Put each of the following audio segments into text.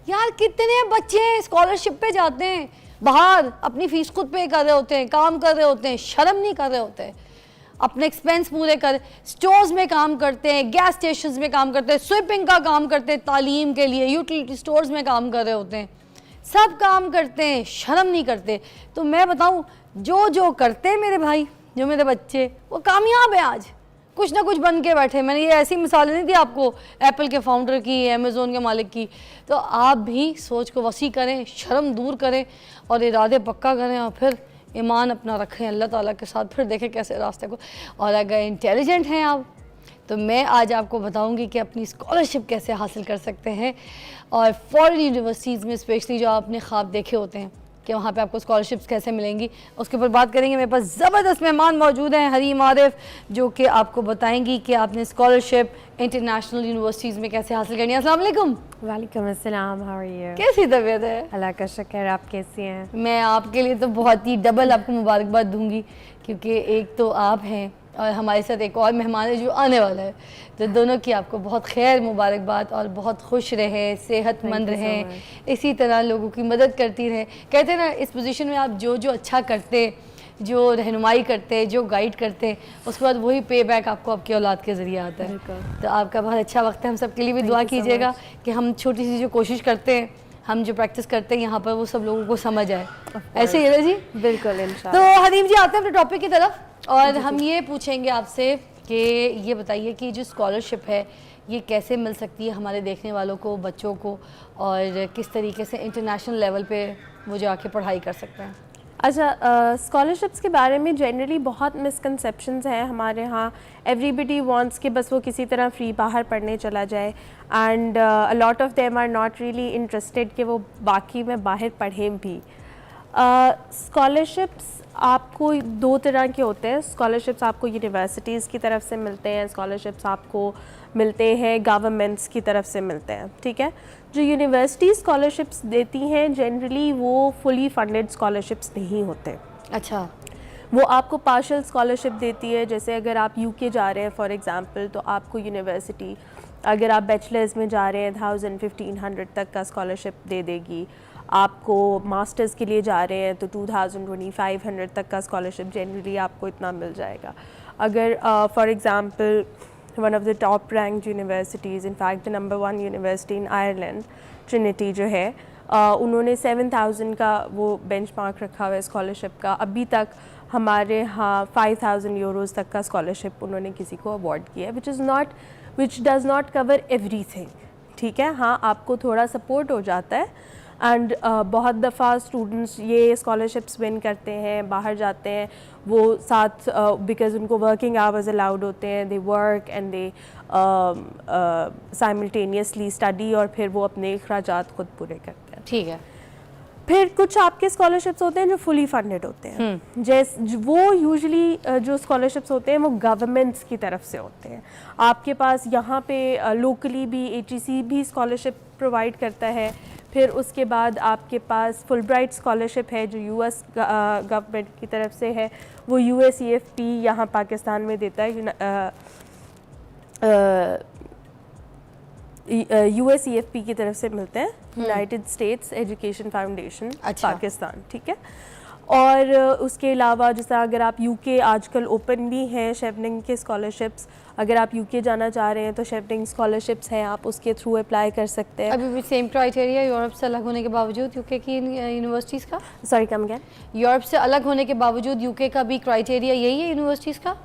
यार कितने बच्चे स्कॉलरशिप पे जाते हैं, बाहर अपनी फीस खुद पे कर रहे होते हैं, काम कर रहे होते हैं, शर्म नहीं कर रहे होते, अपने एक्सपेंस पूरे कर, स्टोर्स में काम करते हैं, गैस स्टेशंस में काम करते हैं, स्वीपिंग का काम करते हैं, तालीम के लिए यूटिलिटी स्टोर्स में काम कर रहे होते हैं, सब काम करते हैं, शर्म नहीं करते। तो मैं बताऊं, जो जो करते हैं मेरे भाई, जो मेरे बच्चे, वो कामयाब है, आज कुछ ना कुछ बन के बैठे। मैंने ये ऐसी मिसालें नहीं दी आपको एप्पल के फाउंडर की, अमेज़ोन के मालिक की। तो आप भी सोच को वसी करें, शर्म दूर करें और इरादे पक्का करें और फिर ईमान अपना रखें अल्लाह ताला के साथ, फिर देखें कैसे रास्ते को। और अगर इंटेलिजेंट हैं आप, तो मैं आज आपको बताऊंगी कि अपनी स्कॉलरशिप कैसे हासिल कर सकते हैं। और फॉरेन यूनिवर्सिटीज़ में स्पेशली जो आपने ख्वाब देखे होते हैं कि वहाँ पे आपको स्कॉलरशिप्स कैसे मिलेंगी, उसके ऊपर बात करेंगे। मेरे पास ज़बरदस्त मेहमान मौजूद हैं, हरीम आरिफ, जो कि आपको बताएंगी कि आपने स्कॉलरशिप इंटरनेशनल यूनिवर्सिटीज़ में कैसे हासिल करनी है। अस्सलाम वालेकुम। वालेकुम अस्सलाम, हाउ आर यू? कैसी तबीयत है? अल्लाह का शुक्र, आप कैसी हैं? मैं आपके लिए तो बहुत ही डबल आपको मुबारकबाद दूंगी, क्योंकि एक तो आप हैं और हमारे साथ एक और मेहमान है जो आने वाला है। तो दोनों की आपको बहुत खैर मुबारकबाद और बहुत खुश रहें, सेहतमंद रहें, इसी तरह लोगों की मदद करती रहें। कहते हैं ना, इस पोजीशन में आप जो जो अच्छा करते, जो रहनुमाई करते, जो गाइड करते, उसके बाद वही पे बैक आपको आपकी औलाद के ज़रिए आता है। तो आपका बहुत अच्छा वक्त है, हम सब के लिए भी दुआ कीजिएगा कि हम छोटी सी जो कोशिश करते हैं, हम जो प्रैक्टिस करते हैं यहाँ पर, वो सब लोगों को समझ आए। ऐसे ही है जी, बिल्कुल इंशाल्लाह। तो हरीम जी आते हैं अपने टॉपिक की तरफ, और हम ये पूछेंगे आपसे कि ये बताइए कि जो स्कॉलरशिप है ये कैसे मिल सकती है हमारे देखने वालों को, बच्चों को, और किस तरीके से इंटरनेशनल लेवल पे वो जाके पढ़ाई कर सकते हैं। अच्छा, स्कॉलरशिप्स के बारे में जनरली बहुत मिसकंसेप्शंस हैं हमारे यहाँ। एवरीबडी वांट्स कि बस वो किसी तरह फ्री बाहर पढ़ने चला जाए, and a lot of them are not really interested कि वो बाकी में बाहर पढ़ें भी। स्कॉलरशिप्स आपको दो तरह के होते हैं। स्कॉलरशिप्स आपको यूनिवर्सिटीज़ की तरफ से मिलते हैं, स्कॉलरशिप्स आपको मिलते हैं गवर्नमेंट्स की तरफ से मिलते हैं, ठीक है। जो यूनिवर्सिटी स्कॉलरशिप्स देती हैं जनरली वो फुली फंडेड स्कॉलरशिप्स नहीं होते। अच्छा, वो आपको पार्शियल स्कॉलरशिप देती है। जैसे अगर आप यूके जा रहे हैं फॉर एग्जांपल, तो आपको यूनिवर्सिटी, अगर आप बैचलर्स में जा रहे हैं 1000-1500 तक का स्कॉलरशिप दे देगी। आपको मास्टर्स के लिए जा रहे हैं तो 2000-2500 तक का स्कॉलरशिप जनरली आपको इतना मिल जाएगा। अगर for example one of the top ranked universities, in fact the number 1 university in Ireland, Trinity जो है, उन्होंने 7000 का वो बेंचमार्क रखा हुआ है स्कॉलरशिप का। अभी तक हमारे यहाँ 5000 यूरोज़ तक का स्कॉलरशिप उन्होंने किसी को अवॉर्ड किया है, विच डज़ नॉट कवर एवरीथिंग, ठीक है। हाँ, आपको थोड़ा सपोर्ट हो जाता है। एंड बहुत दफ़ा स्टूडेंट्स ये स्कॉलरशिप्स विन करते हैं, बाहर जाते हैं, वो साथ बिकॉज उनको वर्किंग आवर्स अलाउड होते हैं, they work and they simultaneously study, और फिर वो अपने अखराजात खुद पूरे करते हैं, ठीक है। फिर कुछ आपके स्कॉलरशिप्स होते हैं जो फुली फंडेड होते हैं। जैसे वो यूजुअली जो स्कॉलरशिप्स होते हैं वो गवर्नमेंट्स की तरफ से होते हैं। आपके पास यहाँ पे लोकली भी HEC भी स्कॉलरशिप प्रोवाइड करता है। फिर उसके बाद आपके पास फुलब्राइट स्कॉलरशिप है जो US गवर्नमेंट की तरफ से है, वो USEFP यहाँ पाकिस्तान में देता है। USEFP की तरफ से मिलते हैं, United states education foundation Pakistan, ठीक है। और उसके अलावा जैसा अगर आप UK आजकल ओपन भी हैं शेवनिंग के स्कॉलरशिप्स, अगर आप UK जाना चाह रहे हैं तो शेवनिंग स्कॉलरशिप्स हैं, आप उसके थ्रू अप्लाई कर सकते हैं। अभी भी सेम क्राइटेरिया यूरोप से अलग होने के बावजूद UK की यूनिवर्सिटीज़ का? Sorry, come again. यूरोप से अलग होने के बावजूद UK का भी क्राइटेरिया यही है यूनिवर्सिटीज़ का?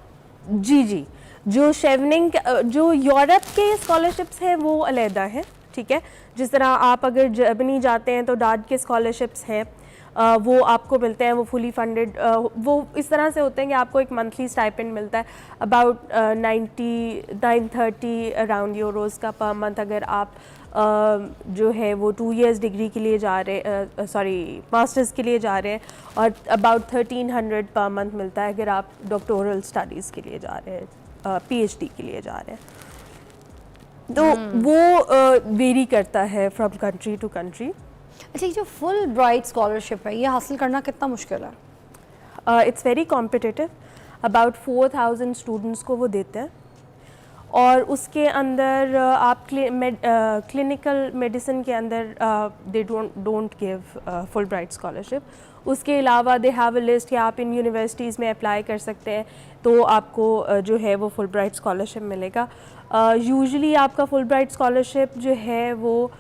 जी जी, जो शेवनिंग जो यूरोप के स्कॉलरशिप्स हैं वो अलहदा हैं, ठीक है। जिस तरह आप अगर जर्मनी जाते हैं तो डाड के स्कॉलरशिप्स हैं, वो आपको मिलते हैं, वो फुली फंडेड, वो इस तरह से होते हैं कि आपको एक मंथली स्टाइपेंड मिलता है अबाउट 930 अराउंड यूरोज़ का पर मंथ। अगर आप जो है वो 2 इयर्स डिग्री के लिए जा रहे, मास्टर्स के लिए जा रहे हैं, और अबाउट 1300 पर मंथ मिलता है अगर आप डॉक्टोरल स्टडीज़ के लिए जा रहे हैं, PhD के लिए जा रहे हैं। तो वो वेरी करता है फ्रॉम कंट्री टू कंट्री। अच्छा, ये जो फुल ब्राइट स्कॉलरशिप है ये हासिल करना कितना मुश्किल है? It's very competitive. About 4000 students को वो देते हैं, और उसके अंदर आप क्लिनिकल मेडिसिन के अंदर they don't give Fulbright scholarship. उसके अलावा दे हैव अ लिस्ट कि आप इन यूनिवर्सिटीज़ में अप्लाई कर सकते हैं तो आपको जो है वो फुलब्राइट स्कॉलरशिप मिलेगा। यूजुअली आपका फुलब्राइट स्कॉलरशिप जो है वो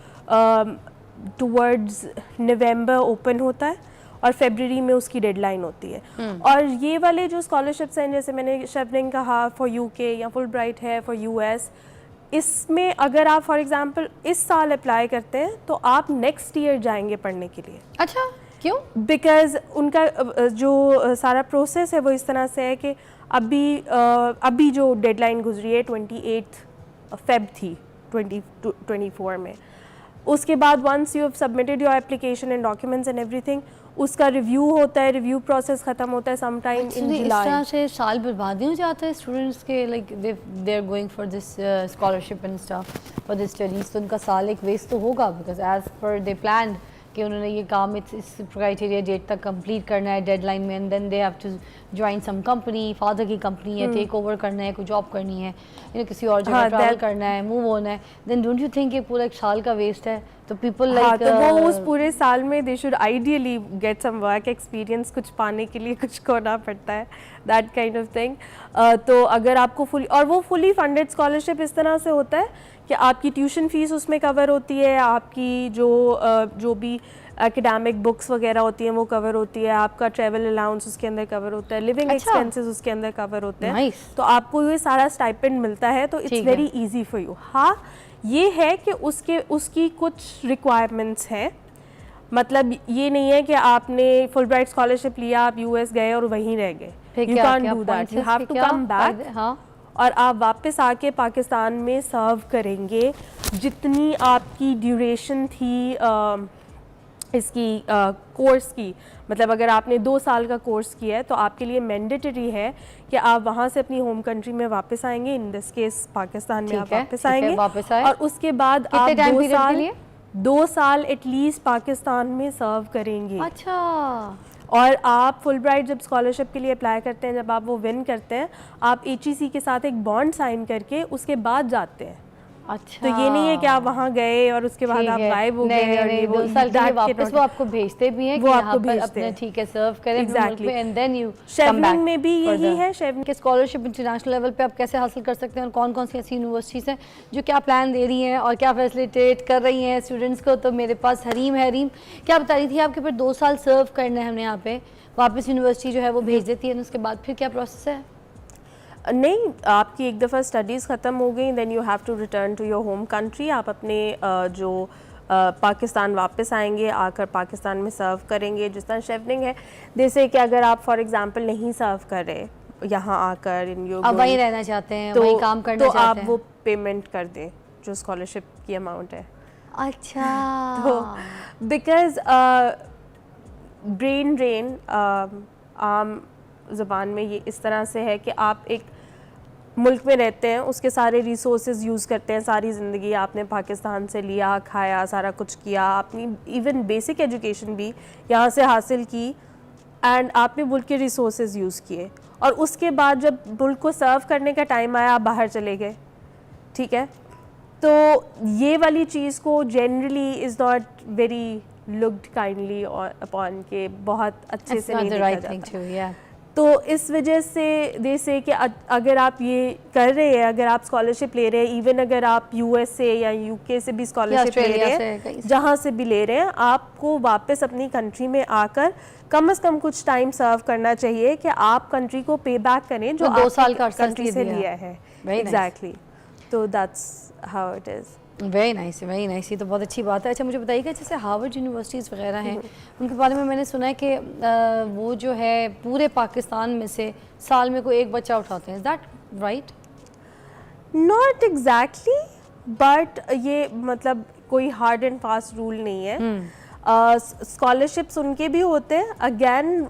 टुवर्ड्स नवंबर ओपन होता है और फरवरी में उसकी डेडलाइन होती है। और ये वाले जो स्कॉलरशिप्स हैं, जैसे मैंने शेवनिंग कहा फॉर यूके या फुलब्राइट है फॉर यूएस, इसमें अगर आप फॉर एग्जांपल इस साल अप्लाई करते हैं तो आप नेक्स्ट ईयर जाएंगे पढ़ने के लिए। अच्छा, क्यों? बिकॉज उनका जो सारा प्रोसेस है वो इस तरह से है कि अभी जो डेडलाइन गुजरी है 28 फेब थी 2024 में। उसके बाद once you have submitted your application and documents and everything, उसका रिव्यू होता है, रिव्यू प्रोसेस ख़त्म होता है सम टाइम इन इस जुलाई। तरह से साल बर्बाद नहीं हो जाता है स्टूडेंट्स के, like they are going for this scholarship and stuff for this studies, तो उनका साल एक वेस्ट तो होगा because as per they planned कि उन्होंने ये काम इस क्राइटेरिया डेट तक कंप्लीट करना है डेडलाइन में, and then they have to join some company, father की कंपनी है, टेक ओवर करना है, कोई जॉब करनी है, किसी और जगह ट्रैवल करना है, मूव होना है, देन डोंट यू थिंक ये पूरा एक साल का वेस्ट है? तो पीपल लाइक तो वो उस पूरे साल में they should ideally get some work experience, कुछ पाने के लिए कुछ करना पड़ता है, दैट काइंड ऑफ थिंग। तो अगर आपको वो फुली फंडेड स्कॉलरशिप इस तरह से होता है कि आपकी ट्यूशन फीस उसमें कवर होती है, आपकी जो भी एकेडमिक बुक्स वगैरह होती हैं वो कवर होती है, आपका ट्रैवल अलाउंस उसके अंदर कवर होता है, लिविंग एक्सपेंसेस उसके अंदर कवर होते हैं। तो आपको ये सारा स्टाइपेंड मिलता है, तो it's very easy for you. हाँ, ये है कि उसकी कुछ रिक्वायरमेंट्स हैं, मतलब ये नहीं है कि आपने फुलब्राइट स्कॉलरशिप लिया, आप यूएस गए और वहीं रह गए, you can do that, you have to come back. हाँ, और आप वापस आके पाकिस्तान में सर्व करेंगे। जितनी आपकी ड्यूरेशन थी इसकी कोर्स की, मतलब अगर आपने 2 साल का कोर्स किया है तो आपके लिए मैंडेटरी है कि आप वहाँ से अपनी होम कंट्री में वापस आएंगे, इन दिस केस पाकिस्तान में आप वापस आएंगे, और उसके बाद आप 2 साल एटलीस्ट पाकिस्तान में सर्व करेंगे। अच्छा। और आप फुलब्राइट जब स्कॉलरशिप के लिए अप्लाई करते हैं, जब आप वो विन करते हैं, आप HEC के साथ एक बॉन्ड साइन करके उसके बाद जाते हैं। अच्छा, तो ये नहीं है कि आप वहाँ गए और उसके बाद आप गायब हो गए और ये वो 2 साल के लिए वापस वो आपको भेजते भी हैं कि यहाँ पर अपने ठीक है सर्व करें exactly, and then you Chevening में भी यही है। शेवनिंग के स्कॉलरशिप इंटरनेशनल लेवल पे आप कैसे हासिल कर सकते हैं और कौन कौन सी ऐसी यूनिवर्सिटीज़ हैं जो क्या प्लान दे रही हैं और क्या फैसिलिटेट कर रही हैं स्टूडेंट्स को? तो मेरे पास हरीम क्या बता रही थी आपके, फिर 2 साल सर्व करना है हमने यहाँ पे, वापस यूनिवर्सिटी जो है वो भेज देती है, उसके बाद फिर क्या प्रोसेस है? नहीं, आपकी एक दफ़ा स्टडीज़ ख़त्म हो गई, then you have to return to your home country. आप अपने जो पाकिस्तान वापस आएंगे, आकर पाकिस्तान में सर्व करेंगे। जिस तरह शेवनिंग है, जैसे कि अगर आप फॉर एग्जांपल नहीं सर्व कर रहे यहाँ आकर, इन योर वहीं रहना चाहते हैं, वहीं काम करना चाहते हैं, तो आप वो पेमेंट कर दें जो स्कॉलरशिप की अमाउंट है। अच्छा। तो बिकॉज ब्रेन ड्रेन आम ज़बान में ये इस तरह से है कि आप एक मुल्क में रहते हैं, उसके सारे रिसोर्सेज यूज़ करते हैं, सारी ज़िंदगी आपने पाकिस्तान से लिया, खाया, सारा कुछ किया, आपने इवन बेसिक एजुकेशन भी यहाँ से हासिल की, एंड आपने मुल्क के रिसोर्सेज यूज़ किए, और उसके बाद जब मुल्क को सर्व करने का टाइम आया आप बाहर चले गए। ठीक है, तो ये वाली चीज़ को generally is not very looked kindly upon के बहुत अच्छे से नहीं देखा जाता। तो इस वजह से जैसे कि अगर आप ये कर रहे हैं, अगर आप स्कॉलरशिप ले रहे हैं, इवन अगर आप US से या UK से भी स्कॉलरशिप ले रहे हैं, जहाँ से भी ले रहे हैं, आपको वापस अपनी कंट्री में आकर कम से कम कुछ टाइम सर्व करना चाहिए कि आप कंट्री को पे बैक करें जो 2 साल का कंट्री से लिया है। एग्जैक्टली, तो that's how it is. Very nice, very nice, ये तो बहुत अच्छी बात है। अच्छा, मुझे बताइएगा जैसे हार्वर्ड यूनिवर्सिटीज़ वगैरह हैं, उनके बारे में मैंने सुना है कि वो जो है पूरे पाकिस्तान में से साल में कोई एक बच्चा उठाते हैं, is that right? Not exactly, but ये मतलब कोई हार्ड एंड फास्ट रूल नहीं है। स्कॉलरशिप्स उनके भी होते हैं, अगेन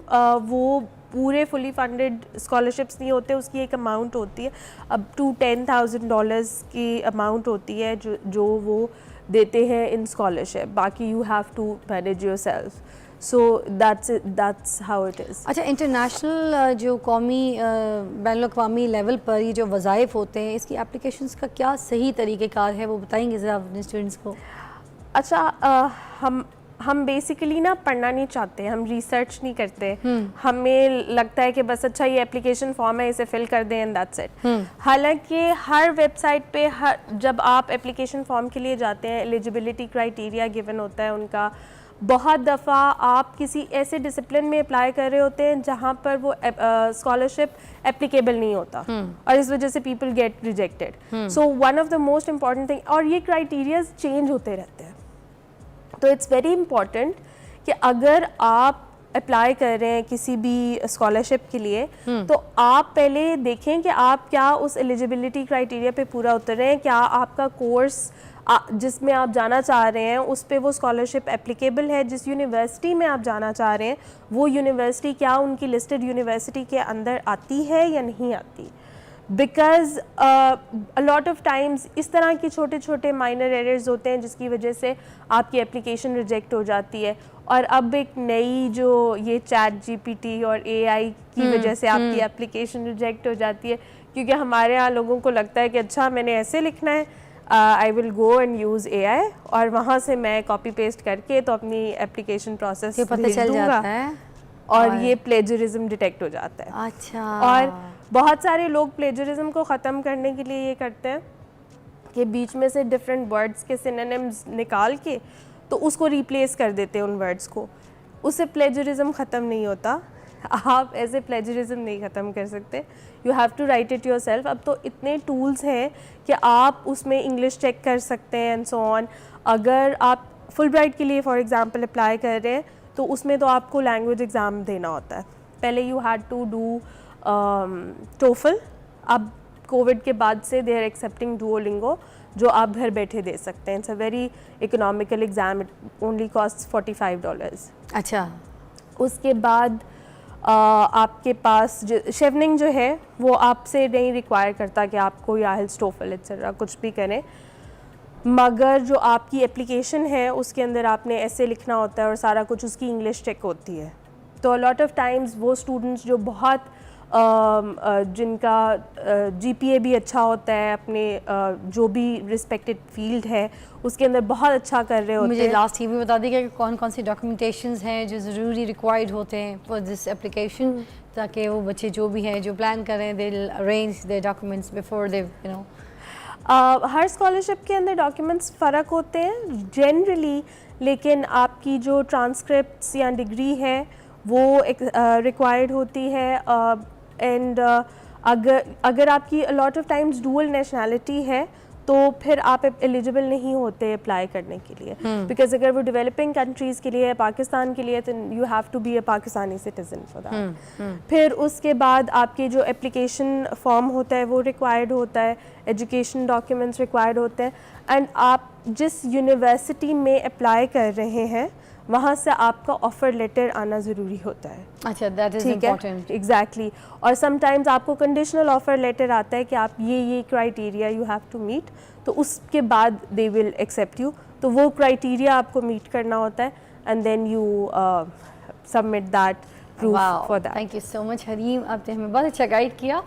वो पूरे फुली फंडेड स्कॉलरशिप्स नहीं होते, उसकी एक अमाउंट होती है, अब to $10,000 की अमाउंट होती है जो वो देते हैं इन स्कॉलरशिप, बाकी you have to manage your self. So that's how it is. अच्छा, इंटरनेशनल जो कौमी बैनुल-अक़वामी लेवल पर ये जो वज़ाइफ होते हैं, इसकी एप्लीकेशंस का क्या सही तरीक़ेकार है, वो बताएंगे ज़रा अपने स्टूडेंट्स को? अच्छा, हम बेसिकली ना पढ़ना नहीं चाहते, हम रिसर्च नहीं करते. हमें लगता है कि बस अच्छा ये एप्लीकेशन फॉर्म है, इसे फिल कर दें एंड दैट्स इट. हालांकि हर वेबसाइट पे जब आप एप्लीकेशन फॉर्म के लिए जाते हैं, एलिजिबिलिटी क्राइटेरिया गिवन होता है उनका. बहुत दफ़ा आप किसी ऐसे डिसिप्लिन में अप्लाई कर रहे होते हैं जहाँ पर वो स्कॉलरशिप एप्लीकेबल नहीं होता, और इस वजह से people get rejected. So one of the most important thing, और ये क्राइटेरियाज चेंज होते रहते हैं, तो इट्स वेरी इम्पॉर्टेंट कि अगर आप अप्लाई कर रहे हैं किसी भी स्कॉलरशिप के लिए, तो आप पहले देखें कि आप क्या उस एलिजिबिलिटी क्राइटेरिया पे पूरा उतर रहे हैं, क्या आपका कोर्स जिसमें आप जाना चाह रहे हैं उस पे वो स्कॉलरशिप एप्लीकेबल है, जिस यूनिवर्सिटी में आप जाना चाह रहे हैं वो यूनिवर्सिटी क्या उनकी लिस्टेड यूनिवर्सिटी के अंदर आती है या नहीं आती. Because a lot of times इस तरह की छोटे छोटे माइनर एरर्स होते हैं जिसकी वजह से आपकी एप्लीकेशन रिजेक्ट हो जाती है. और अब एक नई जो ये ChatGPT और AI की वजह से आपकी एप्लीकेशन रिजेक्ट हो जाती है, क्योंकि हमारे यहाँ लोगों को लगता है कि अच्छा मैंने ऐसे लिखना है, I will go and use AI, और वहाँ से मैं कॉपी पेस्ट करके तो अपनी एप्लीकेशन प्रोसेस पता चल जाता है और ये प्लेजरिज्म डिटेक्ट हो जाता है. अच्छा. और बहुत सारे लोग प्लेजरिज्म को ख़त्म करने के लिए ये करते हैं कि बीच में से डिफरेंट वर्ड्स के सिनोनिम्स निकाल के तो उसको रिप्लेस कर देते हैं उन वर्ड्स को. उससे प्लेजरिज्म ख़त्म नहीं होता. आप ऐसे प्लेजरिज्म नहीं ख़त्म कर सकते. You have to write it your self. अब तो इतने टूल्स हैं कि आप उसमें इंग्लिश चेक कर सकते हैं एंड सो ऑन. अगर आप फुल ब्राइट के लिए फॉर एग्जांपल अप्लाई कर रहे हैं तो उसमें तो आपको लैंग्वेज एग्ज़ाम देना होता है. पहले you had to do TOEFL. अब कोविड के बाद से दे आर एक्सेप्टिंग डुओलिंगो, जो आप घर बैठे दे सकते हैं. It's a very economical exam, it only cost $45. अच्छा. उसके बाद आपके पास शेवनिंग जो है वो आपसे नहीं रिक्वायर करता कि आप कोई आइल्स, टोफल एक्सेट्रा कुछ भी करें, मगर जो आपकी एप्लीकेशन है उसके अंदर आपने ऐसे लिखना होता है और सारा कुछ उसकी इंग्लिश चेक होती है. तो लॉट ऑफ टाइम्स वो स्टूडेंट्स जो बहुत जिनका GPA भी अच्छा होता है, अपने जो भी रिस्पेक्टेड फील्ड है उसके अंदर बहुत अच्छा कर रहे होते हैं. मुझे लास्ट ये भी बता दीजिए कि कौन कौन सी डॉक्यूमेंटेशंस हैं जो ज़रूरी रिक्वायर्ड होते हैं फॉर दिस एप्लीकेशन, ताकि वो बच्चे जो भी हैं जो प्लान कर रहे हैं they will arrange their documents before they you know. हर स्कॉलरशिप के अंदर डॉक्यूमेंट्स फ़र्क होते हैं जनरली, लेकिन आपकी जो ट्रांसक्रिप्ट्स या डिग्री है वो रिक्वायर्ड होती है. एंड अगर आपकी lot of times dual nationality है तो फिर आप एलिजिबल नहीं होते अप्लाई करने के लिए, बिकॉज अगर वो डेवलपिंग कंट्रीज़ के लिए है, पाकिस्तान के लिए, तो you have to be a Pakistani citizen for that. फिर उसके बाद आपके जो एप्लीकेशन फॉर्म होता है वो रिक्वायर्ड होता है, एजुकेशन डॉक्यूमेंट्स रिक्वायर्ड होते हैं, एंड आप जिस यूनिवर्सिटी में अप्लाई कर रहे हैं वहाँ से आपका ऑफ़र लेटर आना ज़रूरी होता है. अच्छा, दैट इज़ इम्पोर्टेंट. एग्जैक्टली. और समटाइम्स आपको कंडीशनल ऑफ़र लेटर आता है कि आप ये criteria you have to meet, तो उसके बाद दे विल एक्सेप्ट यू. तो वो क्राइटेरिया आपको मीट करना होता है and then you submit that proof for that. Thank you so much Hareem, आपने हमें बहुत अच्छा गाइड किया.